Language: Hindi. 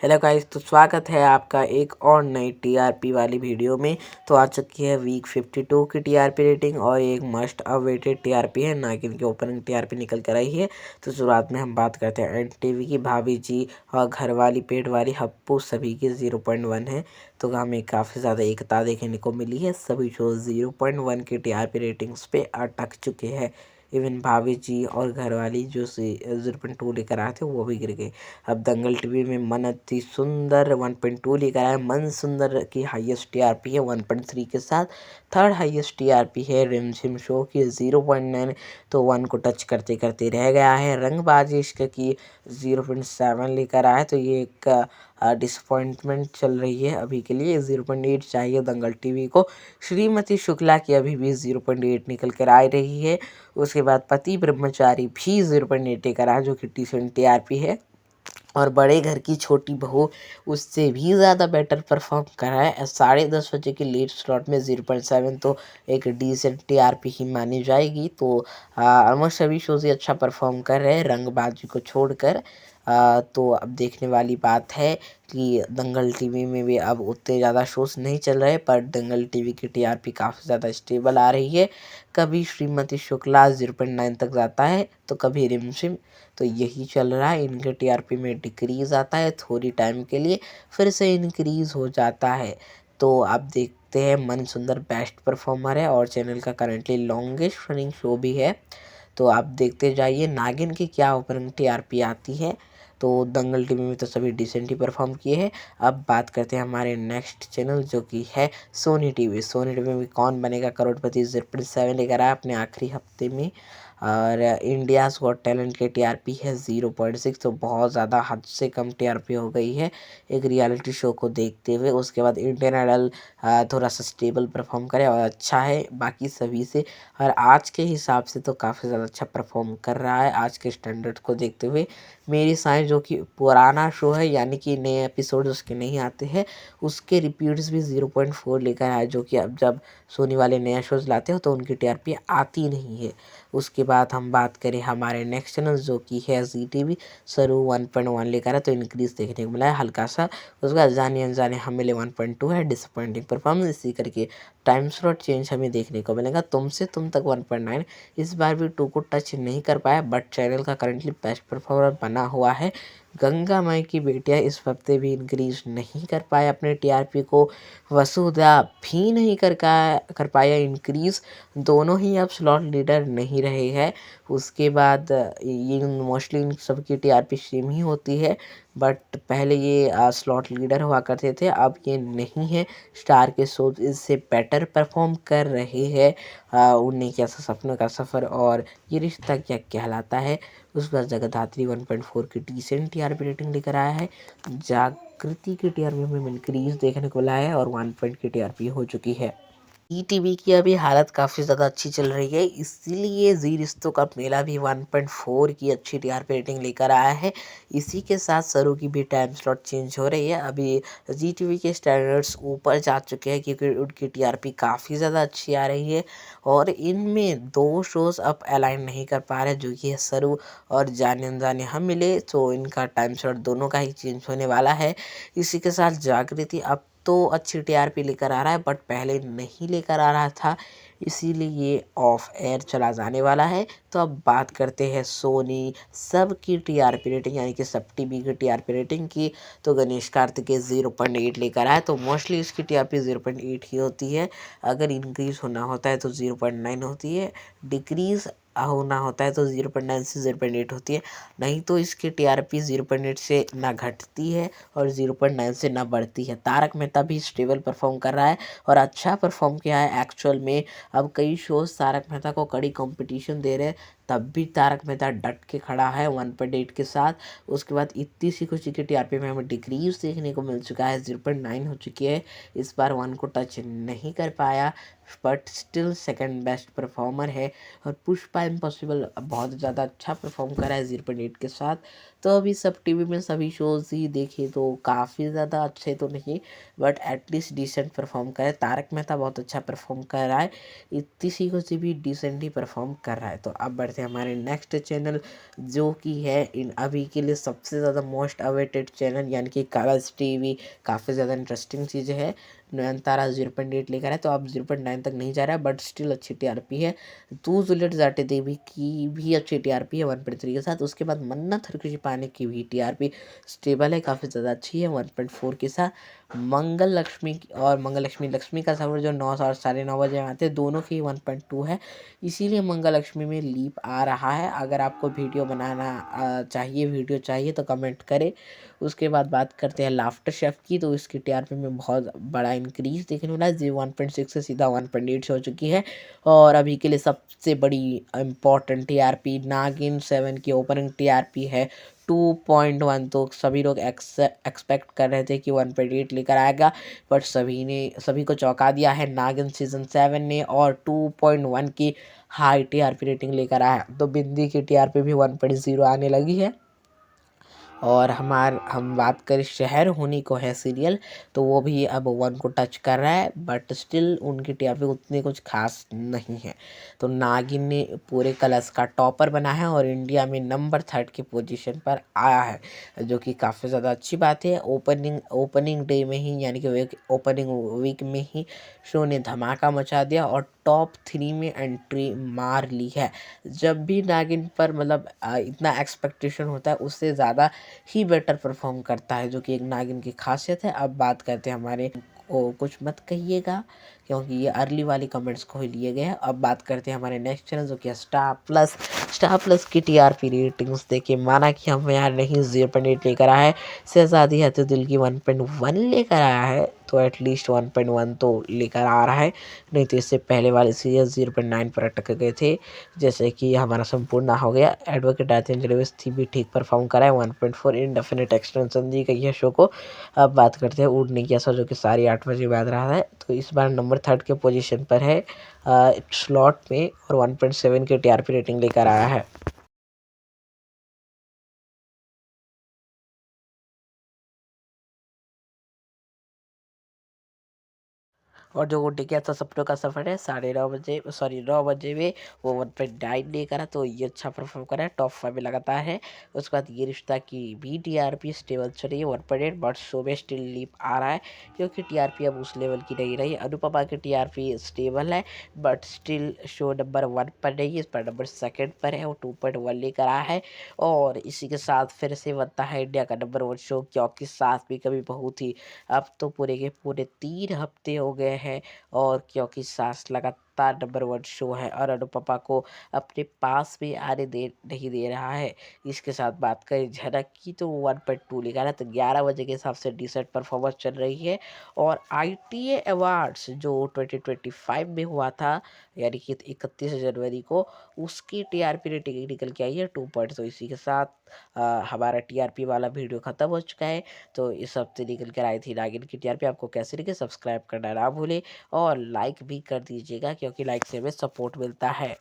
हेलो गाइस, तो स्वागत है आपका एक और नई टीआरपी वाली वीडियो में। तो आ चुकी है वीक 52 की टीआरपी रेटिंग और एक मस्ट अवेटेड टीआरपी है, नागिन की ओपनिंग टीआरपी निकल कर आई है। तो शुरुआत में हम बात करते हैं एनटीवी की भाभी जी और घरवाली पेट वाली हप्पू, सभी की 0.1 है। तो हमें काफ़ी ज़्यादा एकता देखने को मिली है, सभी शो 0.1 की टीआरपी रेटिंग्स पे अटक चुके हैं। इवन भाभी जी और घरवाली जो 0.2 लेकर आए थे वो भी गिर गए। अब दंगल टीवी में मन अति सुंदर 1.2 लेकर आया। मन सुंदर की हाईएस्ट टीआरपी है 1.3 के साथ। थर्ड हाईएस्ट टीआरपी है रिमझिम शो की 0.9, तो 1 को टच करते करते रह गया है। रंगबाजी इश्क की 0.7 लेकर आया, तो ये एक डिसअपॉइंटमेंट चल रही है अभी के लिए। 0.8 चाहिए दंगल टीवी को। श्रीमती शुक्ला की अभी भी 0.8 निकल कर आ रही है। उसके बाद पति ब्रह्मचारी भी 0.8 लेकर आया, जो कि डिसेंट टीआरपी है। और बड़े घर की छोटी बहू उससे भी ज़्यादा बेटर परफॉर्म कर रहा है। 10:30 बजे के लेट स्लॉट में 0.7 तो एक डिसेंट टीआरपी ही मानी जाएगी। तो ऑलमोस्ट सभी शोज़ ही अच्छा परफॉर्म कर रहे हैं रंगबाजी को छोड़कर। तो अब देखने वाली बात है कि दंगल टीवी में भी अब उतने ज़्यादा शोज़ नहीं चल रहे, पर दंगल टीवी की टीआरपी काफ़ी ज़्यादा स्टेबल आ रही है। कभी श्रीमती शुक्ला 0.9 तक जाता है, तो कभी रिमझिम, तो यही चल रहा है। इनके टीआरपी में डिक्रीज़ आता है थोड़ी टाइम के लिए, फिर से इंक्रीज़ हो जाता है। तो आप देखते हैं मन सुंदर बेस्ट परफॉर्मर है और चैनल का करंटली लॉन्गेस्ट रनिंग शो भी है। तो आप देखते जाइए नागिन की क्या ओपनिंग टीआरपी आती है। तो दंगल टीवी में तो सभी डिसेंट ही परफॉर्म किए हैं। अब बात करते हैं हमारे नेक्स्ट चैनल जो कि है सोनी टीवी। सोनी टीवी में कौन बनेगा करोड़पति 0.7 लेकर आया अपने आखिरी हफ्ते में। और इंडियाज़ गॉट टैलेंट के टीआरपी है 0.6, तो बहुत ज़्यादा हद से कम टीआरपी हो गई है एक रियलिटी शो को देखते हुए। उसके बाद इंडियन आइडल थोड़ा सा स्टेबल परफॉर्म करे और अच्छा है बाकी सभी से, और आज के हिसाब से तो काफ़ी ज़्यादा अच्छा परफॉर्म कर रहा है आज के स्टैंडर्ड को देखते हुए। मेरी साइंस जो कि पुराना शो है, यानी कि नए एपिसोड उसके नहीं आते हैं, उसके रिपीट्स भी 0.4 लेकर आए, जो कि अब जब सोनी वाले नया शोज़ लाते हो तो उनकी टीआरपी आती नहीं है। उसके बाद हम बात करें हमारे नेक्स्ट चैनल जो कि है जी टीवी, सरू 1.1 लेकर है, तो इंक्रीज देखने को मिला है हल्का सा। उसके बाद जाने अनजाने हम मिले 1.2 है, डिसअपॉइंटिंग परफॉर्मेंस। इसी करके टाइम स्लॉट चेंज हमें देखने को मिलेगा तुमसे तुम तक 1.9, इस बार भी 2 को टच नहीं कर पाया, बट चैनल का करंटली बेस्ट परफॉर्मर बना हुआ है। गंगा माई की बेटियां इस हफ्ते भी इंक्रीज नहीं कर पाए अपने टीआरपी को। वसुधा भी नहीं कर पाया इंक्रीज, दोनों ही अब स्लॉट लीडर नहीं रहे हैं। उसके बाद ये मोस्टली इन सबकी टीआरपी सेम ही होती है, बट पहले ये स्लॉट लीडर हुआ करते थे, अब ये नहीं है। स्टार के शो इससे बेटर परफॉर्म कर रहे हैं। उन्हें कैसा सपनों का सफ़र और ये रिश्ता क्या कहलाता है। उसके बाद जगदात्री 1.4 की डिसेंट टीआरपी रेटिंग लेकर आया है। जागृति की टीआरपी में इंक्रीज देखने को लाया है और 1 पॉइंट की टीआरपी हो चुकी है। जी टीवी की अभी हालत काफ़ी ज़्यादा अच्छी चल रही है, इसीलिए जी रिश्तों का मेला भी 1.4 की अच्छी टीआरपी रेटिंग लेकर आया है। इसी के साथ सरू की भी टाइम स्लॉट चेंज हो रही है। अभी जी टीवी के स्टैंडर्ड्स ऊपर जा चुके हैं क्योंकि उनकी टीआरपी काफ़ी ज़्यादा अच्छी आ रही है। और इनमें 2 शोज़ अब अलाइन नहीं कर पा रहे, जो कि है सरू और जाने अनजाने हम मिले, तो इनका टाइम स्लॉट दोनों का ही चेंज होने वाला है। इसी के साथ जागृति अब तो अच्छी टीआरपी लेकर आ रहा है, बट पहले नहीं लेकर आ रहा था, इसीलिए ये ऑफ एयर चला जाने वाला है। तो अब बात करते हैं सोनी सब की टीआरपी रेटिंग, यानी कि सब टीवी की टीआरपी रेटिंग की। तो गणेश कार्तिकेय 0.8 लेकर आए, तो मोस्टली इसकी टीआरपी 0.8 ही होती है। अगर इंक्रीज होना होता है तो 0.9 होती है, डिक्रीज होना होता है तो 0.9 से 0.8 होती है। नहीं तो इसकी टीआरपी 0.8 से ना घटती है और 0.9 से ना बढ़ती है। तारक मेहता भी स्टेबल परफॉर्म कर रहा है और अच्छा परफॉर्म किया है एक्चुअल में। अब कई शोज तारक मेहता को कड़ी कंपटीशन दे रहे हैं, तब भी तारक मेहता डट के खड़ा है 1.8 के साथ। उसके बाद इतनी सी खुशी की टीआरपी में हमें डिक्रीज देखने को मिल चुका है, 0.9 हो चुकी है। इस बार 1 को टच नहीं कर पाया, but still second best performer है। और पुष्पा इम्पॉसिबल बहुत ज़्यादा अच्छा परफॉर्म करा है 0.8 के साथ। तो अभी सब टीवी में सभी शोज़ ही देखे तो काफ़ी ज़्यादा अच्छे तो नहीं, बट एटलीस्ट डिसेंट परफॉर्म करे। तारक मेहता बहुत अच्छा परफॉर्म कर रहा है, इसी को से भी डिसेंट ही परफॉर्म कर रहा है। तो अब बढ़ते हैं हमारे नेक्स्ट चैनल, जो कि है इन अभी के लिए सबसे ज़्यादा मोस्ट अवेटेड चैनल, यानी कि कलर्स टीवी। काफ़ी ज़्यादा इंटरेस्टिंग चीज़ है। नयनतारा 0.8 लेकर है, तो अब 0.9 तक नहीं जा रहा है, बट स्टिल अच्छी टीआरपी है। तू जुलियट जाटे देवी की भी अच्छी टीआरपी है 1.3 के साथ। उसके बाद मन्नत हरकुशी पाने की भी टीआरपी स्टेबल है, काफ़ी ज़्यादा अच्छी है 1.4 के साथ। मंगल लक्ष्मी और मंगल लक्ष्मी लक्ष्मी का सफर जो 9 और 9:30 बजे आते हैं, दोनों की 1.2 है, इसीलिए मंगल लक्ष्मी में लीप आ रहा है। अगर आपको वीडियो बनाना चाहिए, वीडियो चाहिए तो कमेंट करें। उसके बाद बात करते हैं लाफ्टर शेफ की, तो इसकी टीआरपी में बहुत बड़ा इंक्रीज देखने को मिला है, जो 1.6 से सीधा 1.8 से हो चुकी है। और अभी के लिए सबसे बड़ी इम्पॉर्टेंट टीआरपी नागिन 7 की ओपनिंग टीआरपी है 2.1। तो सभी लोग एक्सपेक्ट कर रहे थे कि 1.8 लेकर आएगा, बट सभी को चौंका दिया है नागिन सीजन 7 ने, और 2.1 की हाई टीआरपी रेटिंग लेकर आया। तो बिंदी की टीआरपी भी 1.0 आने लगी है। और हम बात करें शहर होनी को है सीरियल, तो वो भी अब 1 को टच कर रहा है, बट स्टिल उनकी टीआरपी उतनी कुछ खास नहीं है। तो नागिन ने पूरे कलर्स का टॉपर बना है और इंडिया में नंबर 3 की पोजीशन पर आया है, जो कि काफ़ी ज़्यादा अच्छी बात है। ओपनिंग डे में ही, यानी कि ओपनिंग वीक में ही शो ने धमाका मचा दिया और टॉप 3 में एंट्री मार ली है। जब भी नागिन पर मतलब इतना एक्सपेक्टेशन होता है, उससे ज़्यादा ही बेटर परफॉर्म करता है, जो कि एक नागिन की खासियत है। अब बात करते हैं हमारे कुछ मत कहिएगा, क्योंकि ये अर्ली वाली कमेंट्स को ही लिए गए हैं। अब बात करते हैं हमारे नेक्स्ट चैनल, जो कि है स्टार प्लस की टीआरपी रेटिंग्स देखिए, माना कि हम यार नहीं 0.8 लेकर आया है, शहजादी है तो दिल की 1.1 लेकर आया है, तो एटलीस्ट 1.1 तो लेकर आ रहा है। नहीं तो इससे पहले वाले सीरियल 0.9 पर अटक गए थे, जैसे कि हमारा संपूर्ण हो गया। एडवोकेट राजेंद्र अवस्थी भी ठीक परफॉर्म करा है, 1.4 इंडेफिनिट एक्सटेंशन दी गई है शो को। अब बात करते हैं उड़ने की असर, जो कि सारी 8 बजे बाद रहा है, तो इस बार नंबर 3 के पोजीशन पर है स्लॉट में, और 1.7 की टीआरपी रेटिंग लेकर आया है। और जो उड़ गया था सपनों का सफर है 9:30 बजे, सॉरी 9 बजे में, वो 1.9 डे करा, तो ये अच्छा परफॉर्म करा है, टॉप 5 में लगातार है। उसके बाद ये रिश्ता की भी टीआरपी स्टेबल चल रही है 1.8, बट शो में स्टिल लीप आ रहा है, क्योंकि टीआरपी अब उस लेवल की नहीं रही। अनुपमा की टीआरपी स्टेबल है, बट स्टिल शो नंबर 1 पर नहीं है, इस पर नंबर 2 पर है, वो 2.1 लेकर आया है। और इसी के साथ फिर से बनता है इंडिया का नंबर 1 शो, क्योंकि साथ भी कभी बहू थी, अब तो पूरे के पूरे 3 हफ्ते हो गए हैं, और क्योंकि सास लगातार नंबर 1 शो है, और अनुपमा को अपने पास भी आने दे नहीं दे रहा है। इसके साथ बात करें झनक की, तो 1.2 लेकर है, तो 11 बजे के हिसाब से डिसेंट परफॉर्मेंस चल रही है। और आईटीए अवार्ड्स जो 2025 में हुआ था, यानी कि 31 जनवरी को, उसकी टीआरपी रेटिंग निकल के आई है 2 पॉइंट। तो इसी के साथ हमारा टीआरपी वाला वीडियो खत्म हो चुका है। तो इस हफ्ते निकल कर आई थी नागिन की टीआरपी, आपको कैसे लगे सब्सक्राइब करना ना भूलें, और लाइक भी कर दीजिएगा, क्योंकि लाइक से हमें सपोर्ट मिलता है।